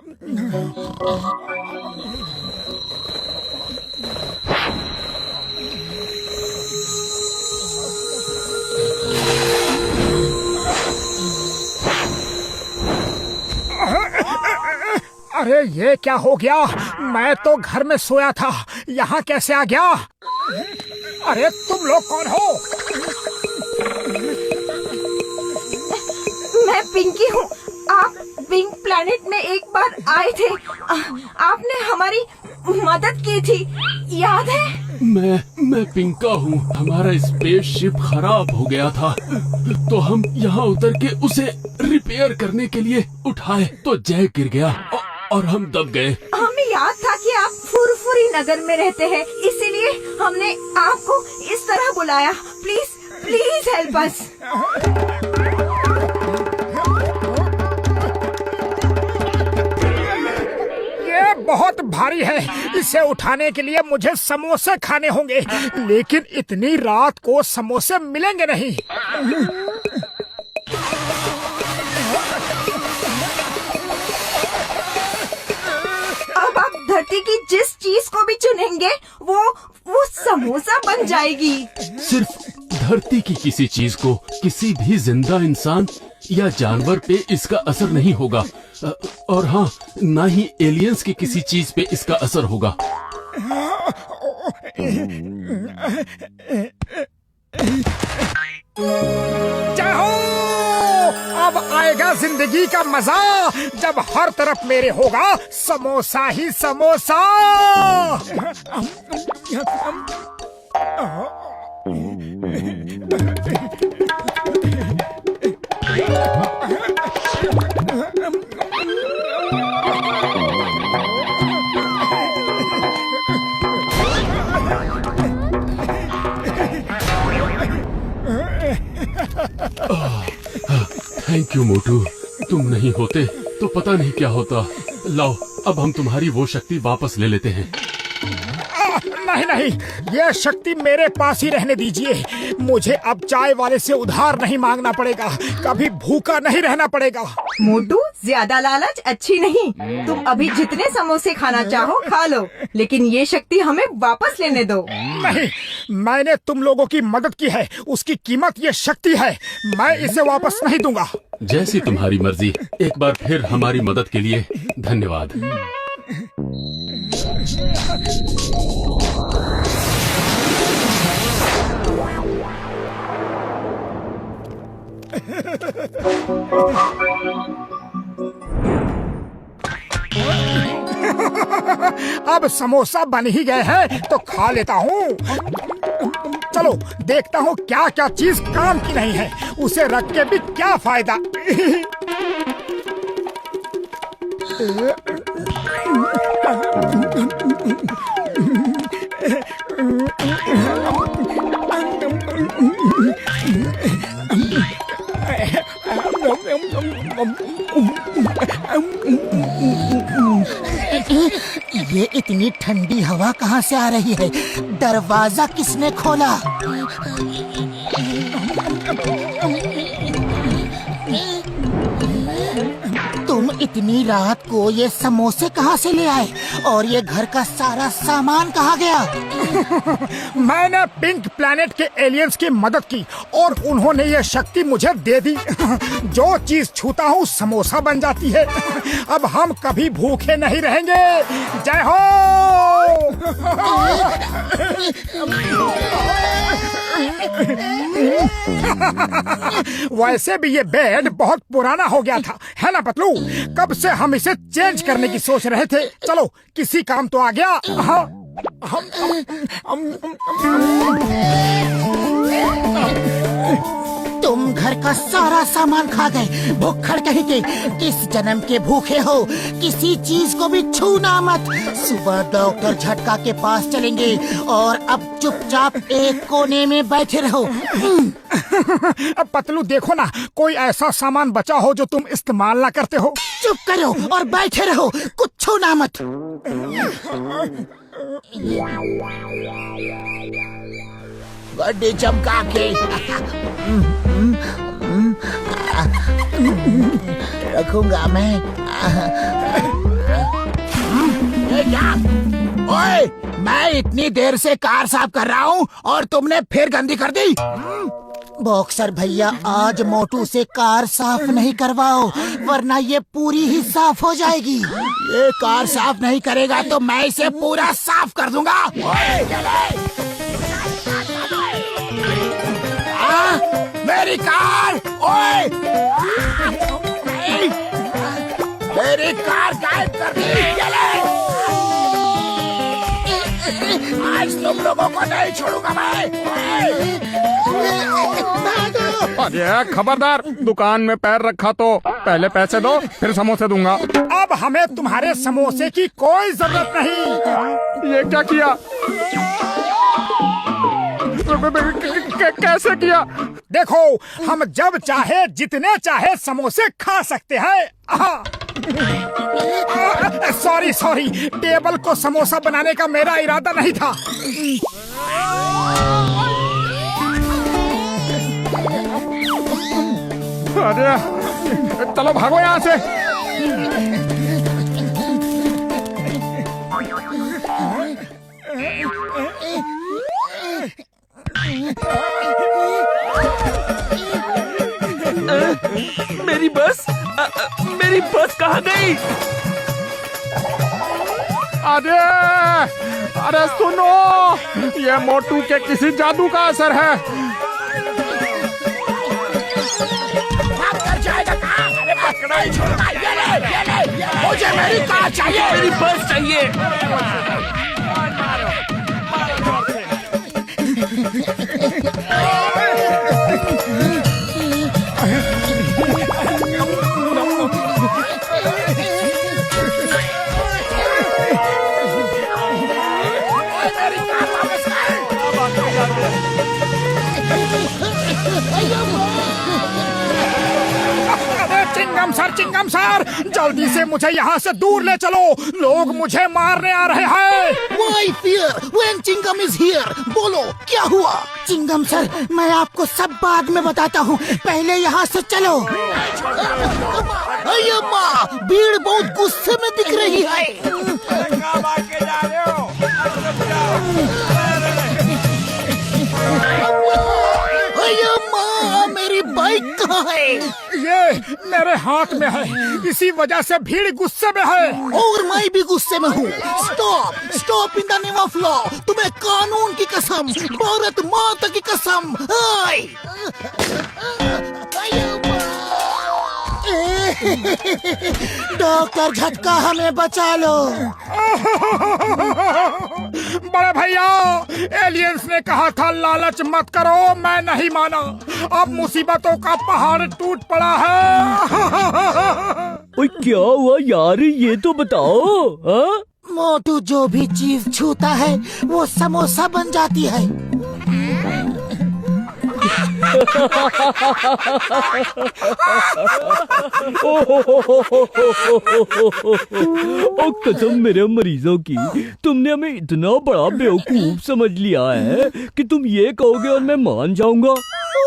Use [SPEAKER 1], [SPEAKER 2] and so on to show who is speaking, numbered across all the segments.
[SPEAKER 1] अरे ये क्या हो गया? मैं तो घर में सोया था, यहाँ कैसे आ गया? अरे तुम लोग कौन हो?
[SPEAKER 2] मैं पिंकी हूँ। आप पिंक प्लैनेट में एक बार आए थे। आपने हमारी मदद की थी, याद है?
[SPEAKER 3] मैं पिंका हूँ। हमारा स्पेसशिप खराब हो गया था, तो हम यहाँ उतर के उसे रिपेयर करने के लिए उठाए तो जैक गिर गया और हम दब गए।
[SPEAKER 2] हमें याद था कि आप फुरफुरी नगर में रहते हैं, इसीलिए हमने आपको इस तरह बुलाया। Please please help us.
[SPEAKER 1] ये बहुत भारी है, इसे उठाने के लिए मुझे समोसे खाने होंगे, लेकिन इतनी रात को समोसे मिलेंगे नहीं।
[SPEAKER 2] अब आप धरती की जिस चीज को भी चुनेंगे वो समोसा बन जाएगी।
[SPEAKER 3] सिर्फ धरती की किसी चीज को, किसी भी जिंदा इंसान या जानवर पे इसका असर नहीं होगा, और हाँ, ना ही एलियंस की किसी चीज पे इसका असर होगा।
[SPEAKER 1] जाओ, अब आएगा जिंदगी का मजा, जब हर तरफ मेरे होगा समोसा ही समोसा।
[SPEAKER 3] थैंक यू मोटू, तुम नहीं होते तो पता नहीं क्या होता। लाओ, अब हम तुम्हारी वो शक्ति वापस ले लेते हैं।
[SPEAKER 1] नहीं नहीं, ये शक्ति मेरे पास ही रहने दीजिए। मुझे अब चाय वाले से उधार नहीं मांगना पड़ेगा, कभी भूखा नहीं रहना पड़ेगा।
[SPEAKER 2] मोटू, ज्यादा लालच अच्छी नहीं। तुम अभी जितने समोसे खाना चाहो खा लो, लेकिन ये शक्ति हमें वापस लेने दो।
[SPEAKER 1] नहीं, मैंने तुम लोगों की मदद की है, उसकी कीमत ये शक्ति है। मैं इसे वापस नहीं दूंगा।
[SPEAKER 3] जैसी तुम्हारी मर्जी। एक बार फिर हमारी मदद के लिए धन्यवाद।
[SPEAKER 1] अब समोसा बन ही गए हैं तो खा लेता हूँ। चलो देखता हूँ क्या क्या चीज काम की नहीं है, उसे रख के भी क्या फायदा।
[SPEAKER 4] ये इतनी ठंडी हवा कहाँ से आ रही है? दरवाजा किसने खोला? तुम इतनी रात को ये समोसे कहाँ से ले आए? और ये घर का सारा सामान कहाँ गया?
[SPEAKER 1] मैंने पिंक प्लैनेट के एलियंस की मदद की और उन्होंने ये शक्ति मुझे दे दी। जो चीज छूता हूँ समोसा बन जाती है। अब हम कभी भूखे नहीं रहेंगे। जय हो। वैसे भी ये बेड बहुत पुराना हो गया था, है ना पतलू? कब से हम इसे चेंज करने की सोच रहे थे। चलो किसी काम तो आ गया।
[SPEAKER 4] तुम घर का सारा सामान खा गए, भुक्खड़ कहीं के। इस जन्म के भूखे हो, किसी चीज को भी छूना मत। सुबह डॉक्टर झटका के पास चलेंगे और अब चुपचाप एक कोने में बैठे रहो।
[SPEAKER 1] अब पतलू देखो ना, कोई ऐसा सामान बचा हो जो तुम इस्तेमाल ना करते हो।
[SPEAKER 4] चुप करो और बैठे रहो, कुछ छूना मत। गड्ढे चमका के रखूंगा मैं। क्या? ओए, मैं इतनी देर से कार साफ कर रहा हूँ और तुमने फिर गंदी कर दी। बॉक्सर भैया, आज मोटू से कार साफ नहीं करवाओ, वरना ये पूरी ही साफ हो जाएगी। ये कार साफ नहीं करेगा तो मैं इसे पूरा साफ कर दूंगा। ओए, मेरी कार! ओए! मेरी कार गायब कर दी। आज तुम लोगों को नहीं छोड़ूंगा मैं।
[SPEAKER 5] अरे खबरदार, दुकान में पैर रखा तो पहले पैसे दो, फिर समोसे दूंगा।
[SPEAKER 1] अब हमें तुम्हारे समोसे की कोई जरूरत नहीं।
[SPEAKER 5] ये क्या किया? कैसे किया?
[SPEAKER 1] देखो, हम जब चाहे जितने चाहे समोसे खा सकते हैं। सॉरी, टेबल को समोसा बनाने का मेरा इरादा नहीं था।
[SPEAKER 5] अरे चलो भागो यहाँ से।
[SPEAKER 6] मेरी बस मेरी बस कहाँ गई?
[SPEAKER 5] अरे सुनो, ये मोटू के किसी जादू का असर है।
[SPEAKER 4] पकड़ा ही छोड़ूंगा। ये ले, मुझे मेरी कार चाहिए।
[SPEAKER 6] मेरी बस चाहिए।
[SPEAKER 1] चिंगम सर, जल्दी से मुझे यहाँ से दूर ले चलो। लोग मुझे मारने आ रहे हैं।
[SPEAKER 4] Why fear when Chingam is here? बोलो क्या हुआ? चिंगम सर, मैं आपको सब बाद में बताता हूँ, पहले यहाँ से चलो। अय्यम्मा, भीड़ बहुत गुस्से में दिख रही है। अय्यम्मा, मेरी बाइक कहाँ है?
[SPEAKER 1] ये मेरे हाथ में है, इसी वजह से भीड़ गुस्से में है।
[SPEAKER 4] और मैं भी गुस्से में हूँ। Stop in the name of law. तुम्हें कानून की कसम, भारत माता की कसम। डॉक्टर झटका, हमें बचा लो।
[SPEAKER 1] बड़े भैया, एलियंस ने कहा था लालच मत करो, मैं नहीं माना। अब मुसीबतों का पहाड़ टूट पड़ा है।
[SPEAKER 6] ओए क्या हुआ यार, ये तो बताओ। हाँ?
[SPEAKER 4] मोटू जो भी चीज छूता है वो समोसा बन जाती है।
[SPEAKER 6] ओ कसम मेरे मरीजों की, तुमने हमें इतना बड़ा बेवकूफ समझ लिया है कि तुम ये कहोगे और मैं मान जाऊंगा।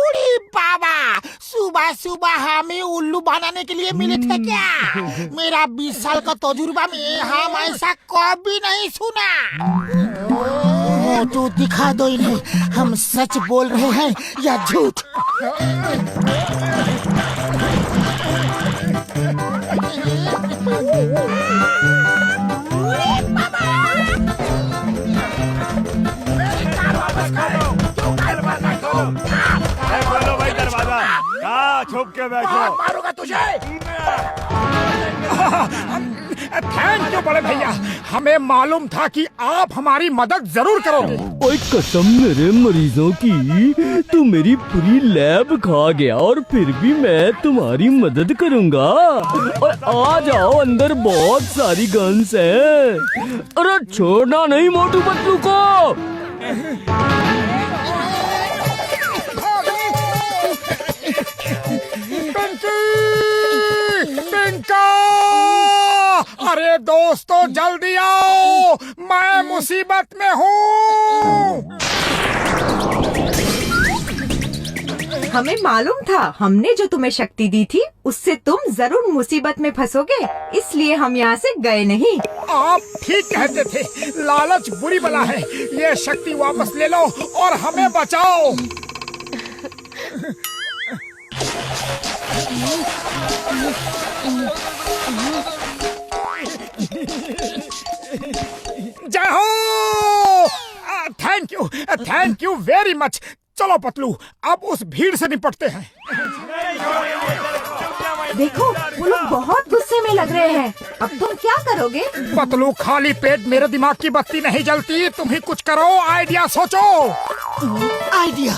[SPEAKER 4] अरे बाबा, सुबह सुबह हमें उल्लू बनाने के लिए मिले थे क्या? मेरा 20 साल का तजुर्बा में हम ऐसा कभी नहीं सुना। मोटू, दिखा दो इन्हें, हम सच बोल रहे हैं या झूठ।
[SPEAKER 7] खोलो भाई दरवाजा। कहाँ छुप के बैठो?
[SPEAKER 4] मारूंगा तुझे।
[SPEAKER 1] थैंक यू बड़े भैया, हमें मालूम था कि आप हमारी मदद जरूर करोगे।
[SPEAKER 6] ओए कसम मेरे मरीजों की, तू मेरी पूरी लैब खा गया और फिर भी मैं तुम्हारी मदद करूंगा। और आ जाओ, अंदर बहुत सारी गन्स हैं। अरे छोड़ना नहीं मोटू पतलू को।
[SPEAKER 1] अरे दोस्तों, जल्दी आओ, मैं मुसीबत में हूँ।
[SPEAKER 2] हमें मालूम था हमने जो तुम्हें शक्ति दी थी उससे तुम जरूर मुसीबत में फंसोगे, इसलिए हम यहाँ से गए नहीं।
[SPEAKER 1] आप ठीक कहते थे, लालच बुरी बला है। ये शक्ति वापस ले लो और हमें बचाओ। जय हो। Thank you very much. चलो पतलू, अब उस भीड़ से निपटते हैं।
[SPEAKER 2] देखो वो लोग बहुत गुस्से में लग रहे हैं। अब तुम क्या करोगे?
[SPEAKER 1] पतलू, खाली पेट मेरे दिमाग की बत्ती नहीं जलती। तुम ही कुछ करो, आइडिया सोचो।
[SPEAKER 4] आइडिया